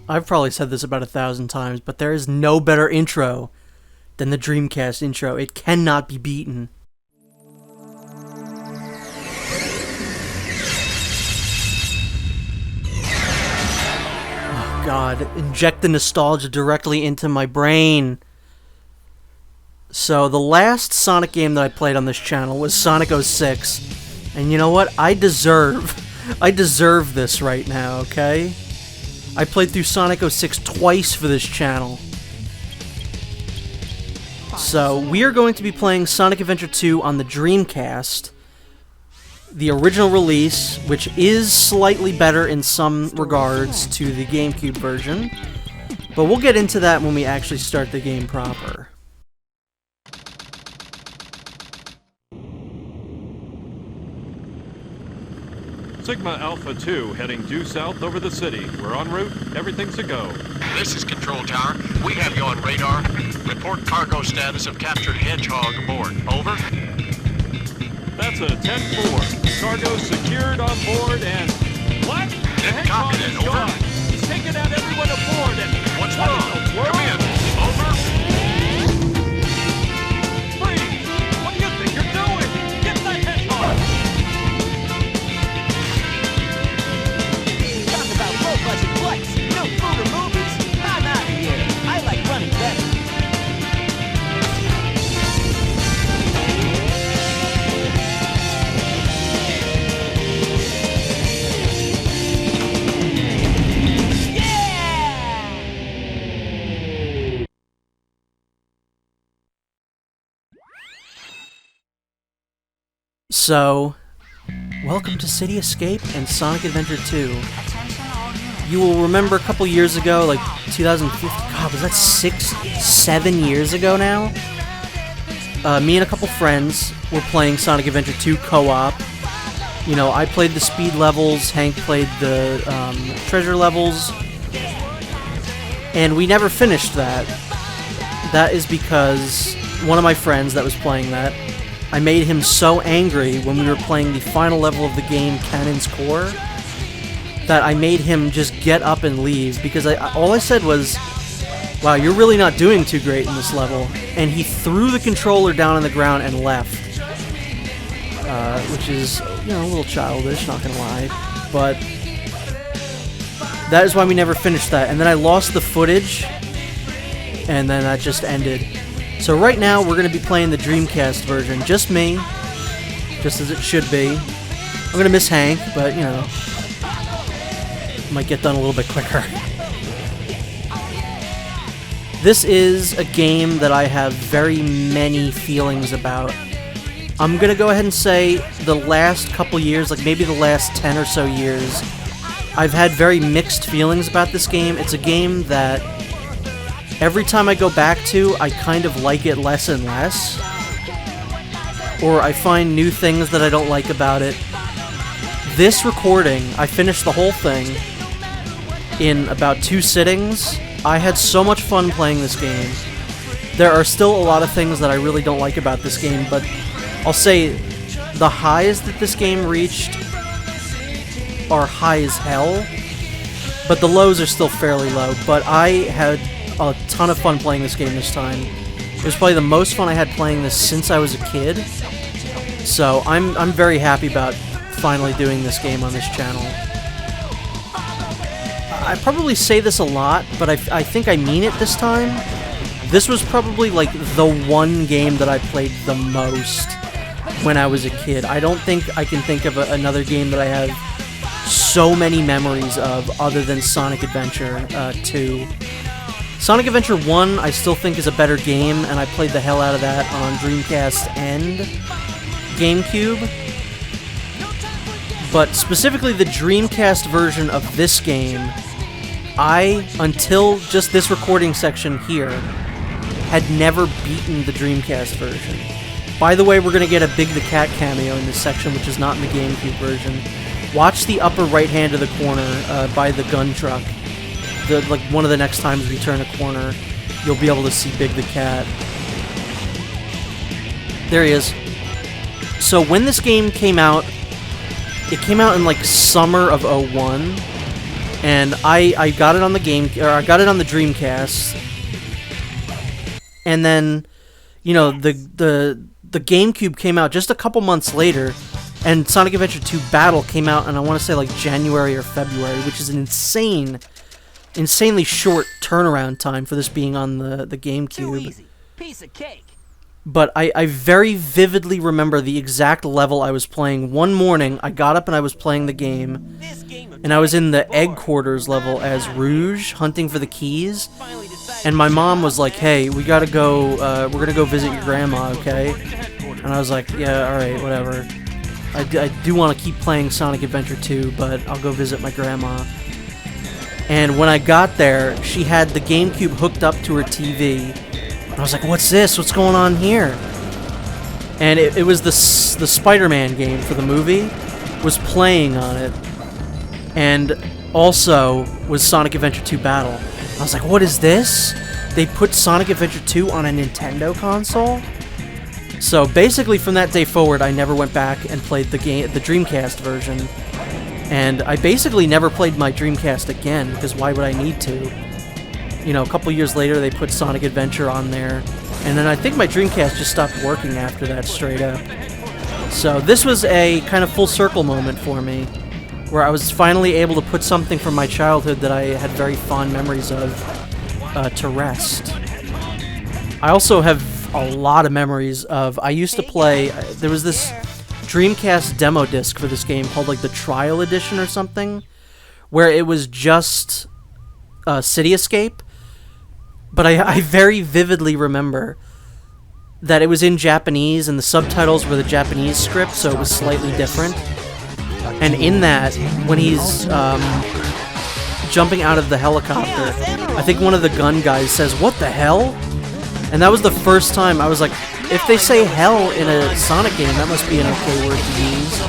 I've probably said this about 1,000 times, but there is no better intro than the Dreamcast intro. It cannot be beaten. Oh God, inject the nostalgia directly into my brain. So the last Sonic game that I played on this channel was Sonic 06. And you know what? I deserve this right now, okay? I played through Sonic 06 twice for this channel. So, we are going to be playing Sonic Adventure 2 on the Dreamcast. The original release, which is slightly better in some regards to the GameCube version. But we'll get into that when we actually start the game proper. Sigma Alpha 2 heading due south over the city. We're en route. Everything's a go. This is Control Tower. We have you on radar. Report cargo status of captured Hedgehog aboard. Over. That's a 10-4. Cargo secured on board and... What? The Hedgehog is gone. He's taken out everyone aboard and... What's wrong? Come in. Over. Freeze! What do you think you're doing? Get that Hedgehog! Budget flights, no food or movies. I'm out of here. I like running better. Yeah! So, welcome to City Escape and Sonic Adventure 2. You will remember a couple years ago, like 2015, God, was that 7 years ago now? Me and a couple friends were playing Sonic Adventure 2 co-op. You know, I played the speed levels, Hank played the treasure levels, and we never finished that. That is because one of my friends that was playing that, I made him so angry when we were playing the final level of the game, Cannon's Core, that I made him just get up and leave, because all I said was, wow, you're really not doing too great in this level, and he threw the controller down on the ground and left, which is, you know, a little childish, not gonna lie, but that is why we never finished that, and then I lost the footage, and then that just ended. So right now, we're gonna be playing the Dreamcast version, just me, just as it should be. I'm gonna miss Hank, but, you know, might get done a little bit quicker. This is a game that I have very many feelings about. I'm gonna go ahead and say the last couple years, like maybe the last 10 or so years, I've had very mixed feelings about this game. It's a game that every time I go back to, I kind of like it less and less. Or I find new things that I don't like about it. This recording, I finished the whole thing in about 2 sittings. I had so much fun playing this game. There are still a lot of things that I really don't like about this game, but I'll say the highs that this game reached are high as hell, but the lows are still fairly low. But I had a ton of fun playing this game this time. It was probably the most fun I had playing this since I was a kid, so I'm very happy about finally doing this game on this channel. I probably say this a lot, but I think I mean it this time. This was probably like the one game that I played the most when I was a kid. I don't think I can think of another game that I have so many memories of other than Sonic Adventure 2. Sonic Adventure 1 I still think is a better game, and I played the hell out of that on Dreamcast and GameCube. But specifically the Dreamcast version of this game, I, until just this recording section here, had never beaten the Dreamcast version. By the way, we're going to get a Big the Cat cameo in this section, which is not in the GameCube version. Watch the upper right hand of the corner by the gun truck. Like one of the next times we turn a corner, you'll be able to see Big the Cat. There he is. So when this game came out, it came out in like summer of '01. And I got it on the I got it on the Dreamcast. And then, you know, the GameCube came out just a couple months later, and Sonic Adventure 2 Battle came out, and I want to say like January or February, which is an insanely short turnaround time for this being on the GameCube. Too easy. Piece of cake. But I very vividly remember the exact level I was playing. One morning, I got up and I was playing the game, and I was in the egg quarters level as Rouge, hunting for the keys. And my mom was like, "Hey, we gotta go, we're gonna go visit your grandma, okay?" And I was like, "Yeah, alright, whatever. I do want to keep playing Sonic Adventure 2, but I'll go visit my grandma." And when I got there, she had the GameCube hooked up to her TV. And I was like, "What's this? What's going on here?" And it was the Spider-Man game for the movie was playing on it. And also was Sonic Adventure 2 Battle. And I was like, "What is this? They put Sonic Adventure 2 on a Nintendo console?" So basically from that day forward, I never went back and played the Dreamcast version. And I basically never played my Dreamcast again, because why would I need to? You know, a couple years later, they put Sonic Adventure on there, and then I think my Dreamcast just stopped working after that, straight up. So this was a kind of full circle moment for me, where I was finally able to put something from my childhood that I had very fond memories of to rest. I also have a lot of memories of, I used to play, there was this Dreamcast demo disc for this game called like the Trial Edition or something, where it was just City Escape. But I very vividly remember that it was in Japanese and the subtitles were the Japanese script, so it was slightly different. And in that, when he's jumping out of the helicopter, I think one of the gun guys says, "What the hell?" And that was the first time I was like, if they say hell in a Sonic game, that must be an okay word to use.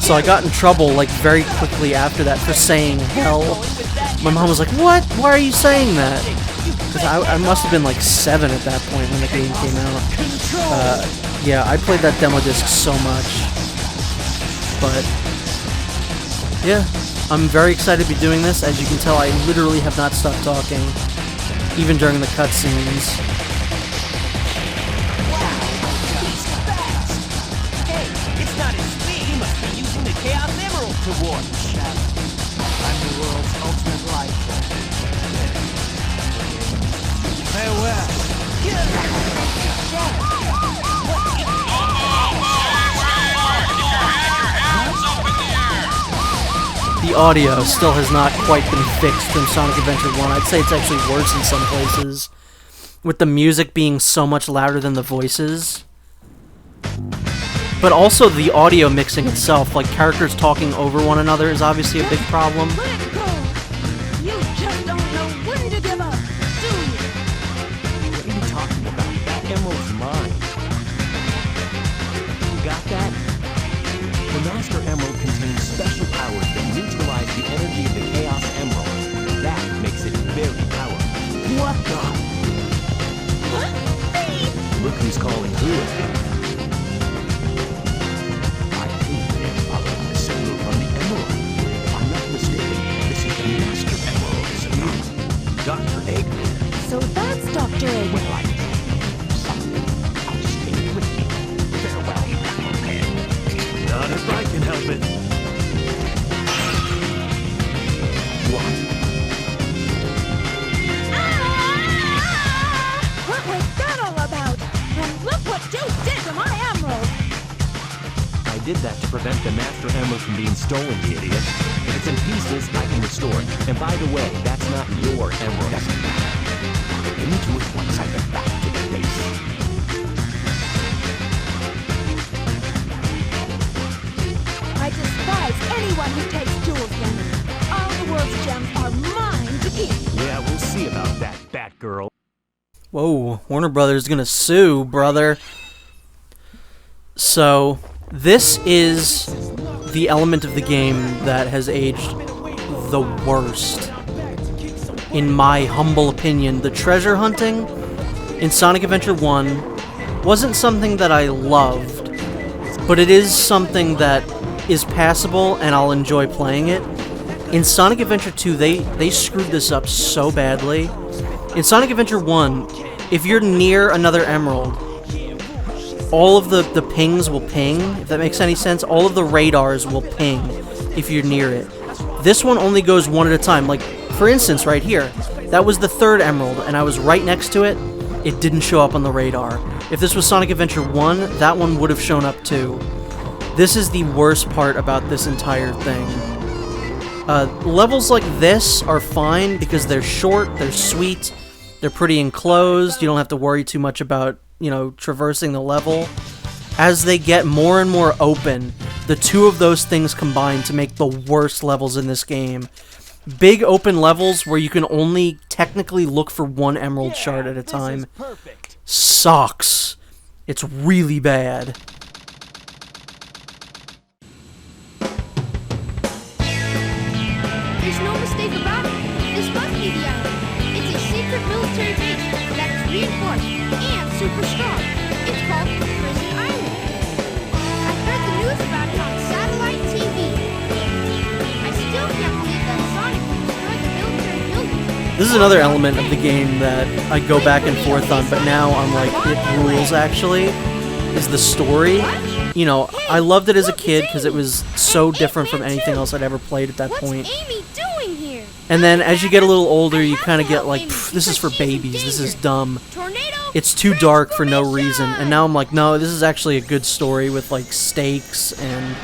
So I got in trouble like very quickly after that for saying hell. My mom was like, "What? Why are you saying that?" Because I must have been like 7 at that point when the game came out. Yeah, I played that demo disc so much. But yeah, I'm very excited to be doing this. As you can tell, I literally have not stopped talking, even during the cutscenes. Hey, it's not his speed. He must be using the Chaos Emerald to warp. I'm the world's ultimate life form. Farewell. The audio still has not quite been fixed from Sonic Adventure 1. I'd say it's actually worse in some places, with the music being so much louder than the voices. But also the audio mixing itself, like characters talking over one another, is obviously a big problem. Let go! You just don't know when to give up, do you? What are you talking about? That emerald's mine. You got that? The Master Emerald contains special powers that neutralize the energy of the Chaos Emerald. That makes it very powerful. What the? Look who's calling who. I think they're following the signal from the Emerald. If I'm not mistaken, this is the Master Emerald's view. Dr. Eggman. So that's Dr. Egg. Well, I something. I'll stay with you. Farewell, you knucklehead. Not if I can help it. What? What was that all about? And look what you did to my emerald! I did that to prevent the Master Emerald from being stolen, you idiot. If it's in pieces, I can restore it. And by the way, that's not your emerald. Doesn't matter. I'll get into it once I get back to the base. I despise anyone who takes jewels from me. All the world's gems are mine to keep. Yeah, we'll see about that, Batgirl. Whoa, Warner Brothers is gonna sue, brother. So, this is the element of the game that has aged the worst. In my humble opinion, the treasure hunting in Sonic Adventure 1 wasn't something that I loved, but it is something that is passable and I'll enjoy playing it. In Sonic Adventure 2, they screwed this up so badly. In Sonic Adventure 1, if you're near another emerald, all of the pings will ping, if that makes any sense. All of the radars will ping if you're near it. This one only goes one at a time. Like, for instance, right here, that was the third emerald, and I was right next to it. It didn't show up on the radar. If this was Sonic Adventure 1, that one would have shown up too. This is the worst part about this entire thing. Levels like this are fine because they're short, they're sweet, they're pretty enclosed, you don't have to worry too much about, you know, traversing the level. As they get more and more open, the two of those things combine to make the worst levels in this game. Big open levels where you can only technically look for one emerald shard at a time. Sucks. It's really bad. There's no mistake about it. This must be the island. It's a secret military base that is reinforced and super strong. It's called Prison Island. I heard the news about it on satellite TV. I still can't believe that Sonic would destroy the military building. This is another element of the game that I go back and forth on, but now I'm like, it rules actually, is the story. You know, I loved it as a kid because it was so different from anything else I'd ever played at that point. What's Amy doing here? And then as you get a little older, you kind of get like, this is for babies, this is dumb. It's too dark for no reason. And now I'm like, no, this is actually a good story with like stakes and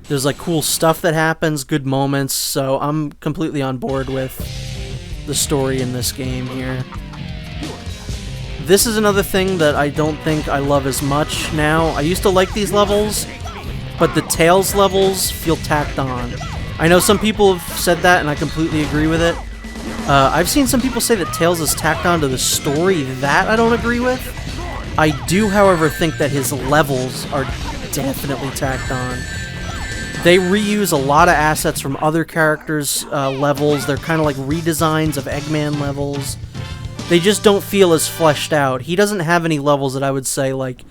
there's like cool stuff that happens, good moments. So I'm completely on board with the story in this game here. This is another thing that I don't think I love as much now. I used to like these levels, but the Tails levels feel tacked on. I know some people have said that, and I completely agree with it. I've seen some people say that Tails is tacked on to the story. That I don't agree with. I do, however, think that his levels are definitely tacked on. They reuse a lot of assets from other characters' levels. They're kind of like redesigns of Eggman levels. They just don't feel as fleshed out. He doesn't have any levels that I would say, like,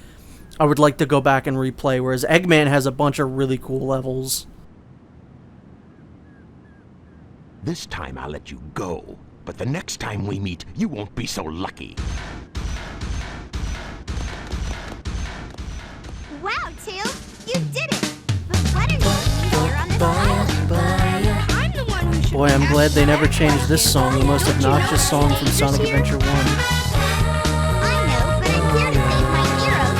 I would like to go back and replay, whereas Eggman has a bunch of really cool levels. This time I'll let you go, but the next time we meet, you won't be so lucky. Wow, Tails, you did it! But what are you doing here on this island? I'm the one who should Boy, I'm glad they never changed this song, the most obnoxious song from Sonic Adventure 1. I know, but I'm here to save my hero,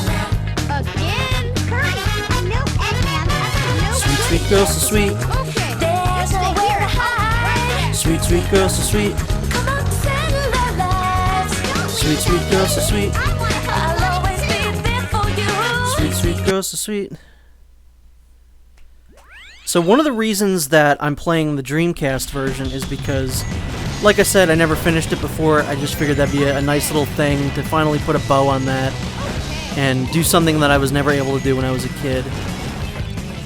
Sonic. Again? Hurry! I know Eggman has to know. Sweet, sweet girl, so sweet. Okay, you stay here and help me right Sweet, sweet girl, so sweet. Sweet, sweet girl, so sweet. Sweet, sweet girl, so sweet. So one of the reasons that I'm playing the Dreamcast version is because, like I said, I never finished it before. I just figured that'd be a nice little thing to finally put a bow on that and do something that I was never able to do when I was a kid.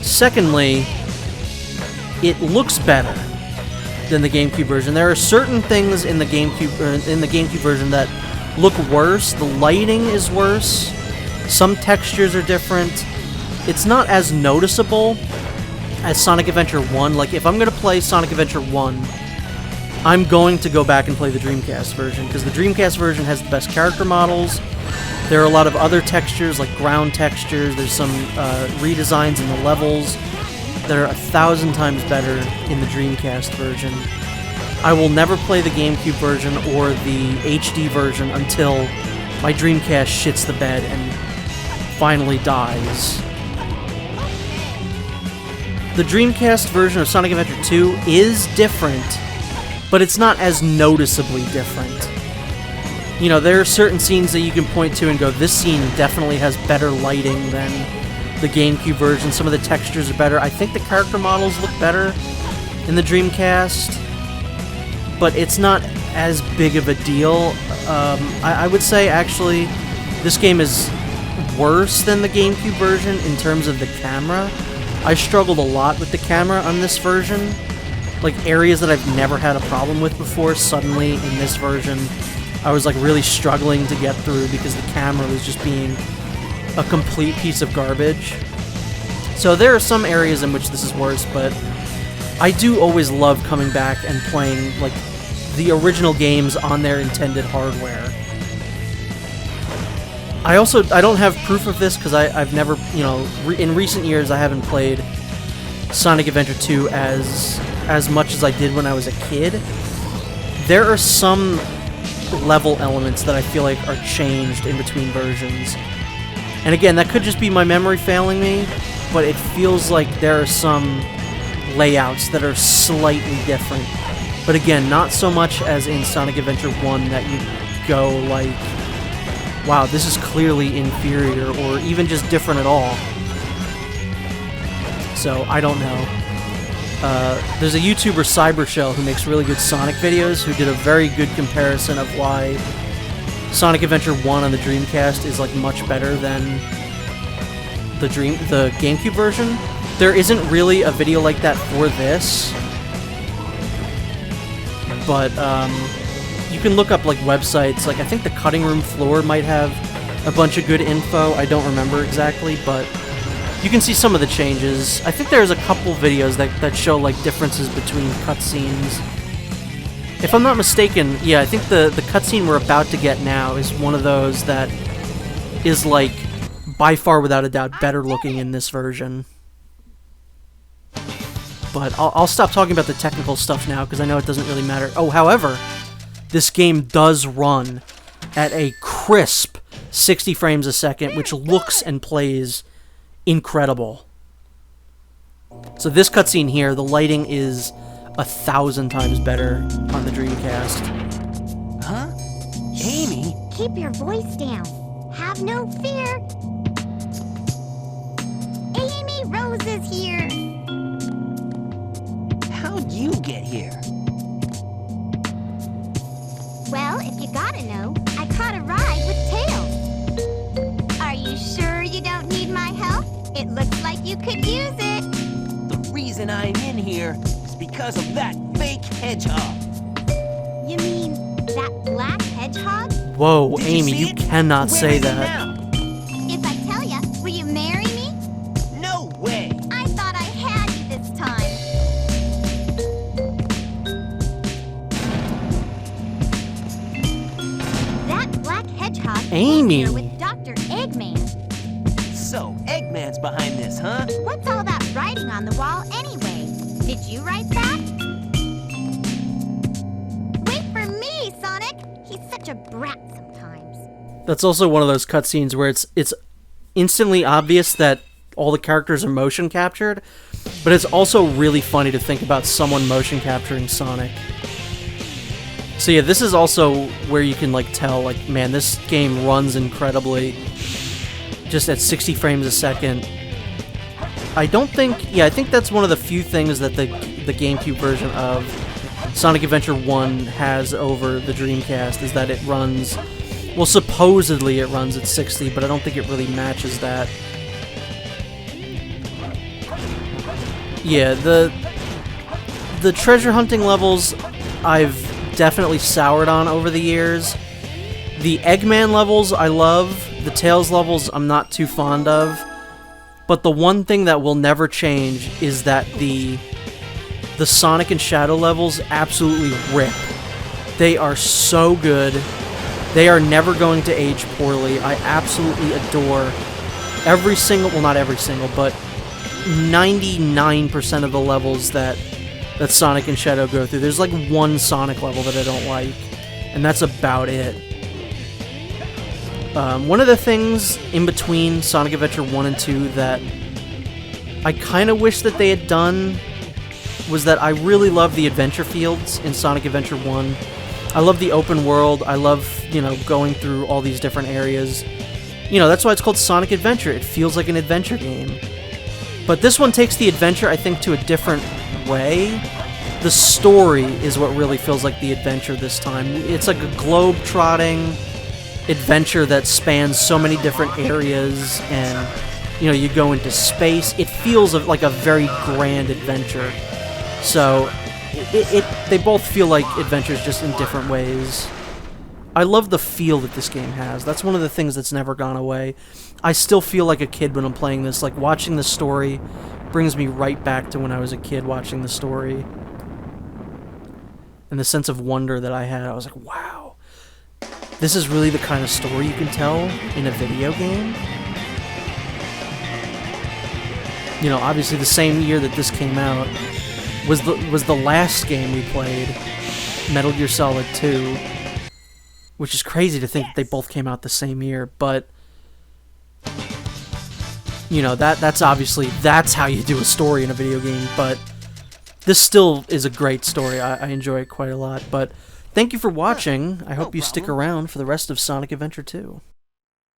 Secondly, it looks better than the GameCube version. There are certain things in the GameCube version that look worse. The lighting is worse. Some textures are different. It's not as noticeable as Sonic Adventure 1. Like, if I'm going to play Sonic Adventure 1, I'm going to go back and play the Dreamcast version, because the Dreamcast version has the best character models. There are a lot of other textures, like ground textures. There's some redesigns in the levels that are 1,000 times better in the Dreamcast version. I will never play the GameCube version or the HD version until my Dreamcast shits the bed and finally dies. The Dreamcast version of Sonic Adventure 2 is different, but it's not as noticeably different. You know, there are certain scenes that you can point to and go, this scene definitely has better lighting than the GameCube version. Some of the textures are better. I think the character models look better in the Dreamcast, but it's not as big of a deal. I would say, actually, this game is worse than the GameCube version in terms of the camera. I struggled a lot with the camera on this version. Like, areas that I've never had a problem with before, suddenly in this version, I was like really struggling to get through because the camera was just being a complete piece of garbage. So there are some areas in which this is worse, but I do always love coming back and playing, like, the original games on their intended hardware. I don't have proof of this because I've never, you know, in recent years I haven't played Sonic Adventure 2 as much as I did when I was a kid. There are some level elements that I feel like are changed in between versions. And again, that could just be my memory failing me, but it feels like there are some layouts that are slightly different. But again, not so much as in Sonic Adventure 1 that you go like, wow, this is clearly inferior, or even just different at all. So, I don't know. There's a YouTuber, Cybershell, who makes really good Sonic videos, who did a very good comparison of why Sonic Adventure 1 on the Dreamcast is like much better than the GameCube version. There isn't really a video like that for this, but you can look up like websites, like I think the Cutting Room Floor might have a bunch of good info. I don't remember exactly, but you can see some of the changes. I think there's a couple videos that show like differences between cutscenes. If I'm not mistaken, yeah, I think the cutscene we're about to get now is one of those that is like by far without a doubt better looking in this version. But I'll stop talking about the technical stuff now because I know it doesn't really matter. Oh, however, this game does run at a crisp 60 frames a second, which looks and plays incredible. So this cutscene here, the lighting is 1,000 times better on the Dreamcast. Huh? Amy? Keep your voice down. Have no fear. Amy Rose is here. How'd you get here? Well, if you gotta know, I caught a ride with Tails. Are you sure you don't need my help? It looks like you could use it. The reason I'm in here is because of that fake hedgehog. You mean that black hedgehog? Whoa, Did Amy, see you it? cannot Where say is it that. now? If I tell ya, will you marry me? No way. I thought I had you this time. That black hedgehog Amy. came here with Dr. Eggman. So, Eggman's behind this, huh? What's all that writing on the wall anyway? Did you write that? Wait for me, Sonic! He's such a brat sometimes. That's also one of those cutscenes where it's instantly obvious that all the characters are motion captured, but it's also really funny to think about someone motion capturing Sonic. So yeah, this is also where you can like tell, like, man, this game runs incredibly, just at 60 frames a second. I think that's one of the few things that the GameCube version of Sonic Adventure 1 has over the Dreamcast, is that it runs, well, supposedly it runs at 60, but I don't think it really matches that. Yeah, the treasure hunting levels I've definitely soured on over the years. The Eggman levels I love, the Tails levels I'm not too fond of, but the one thing that will never change is that the Sonic and Shadow levels absolutely rip. They are so good. They are never going to age poorly. I absolutely adore every single, well, not every single, but 99% of the levels that Sonic and Shadow go through. There's like one Sonic level that I don't like, and that's about it. One of the things in between Sonic Adventure 1 and 2 that I kind of wish that they had done was that I really love the adventure fields in Sonic Adventure 1. I love the open world. I love, you know, going through all these different areas. You know, that's why it's called Sonic Adventure. It feels like an adventure game. But this one takes the adventure, I think, to a different way. The story is what really feels like the adventure this time. It's like a globe-trotting adventure that spans so many different areas, and, you know, you go into space. It feels like a very grand adventure. So, they both feel like adventures, just in different ways. I love the feel that this game has. That's one of the things that's never gone away. I still feel like a kid when I'm playing this, like watching the story brings me right back to when I was a kid watching the story. And the sense of wonder that I had, I was like, wow, this is really the kind of story you can tell in a video game? You know, obviously the same year that this came out was the last game we played, Metal Gear Solid 2, which is crazy to think that they both came out the same year, but you know, that's obviously, that's how you do a story in a video game, but this still is a great story. I enjoy it quite a lot, but thank you for watching. I hope you stick around for the rest of Sonic Adventure 2.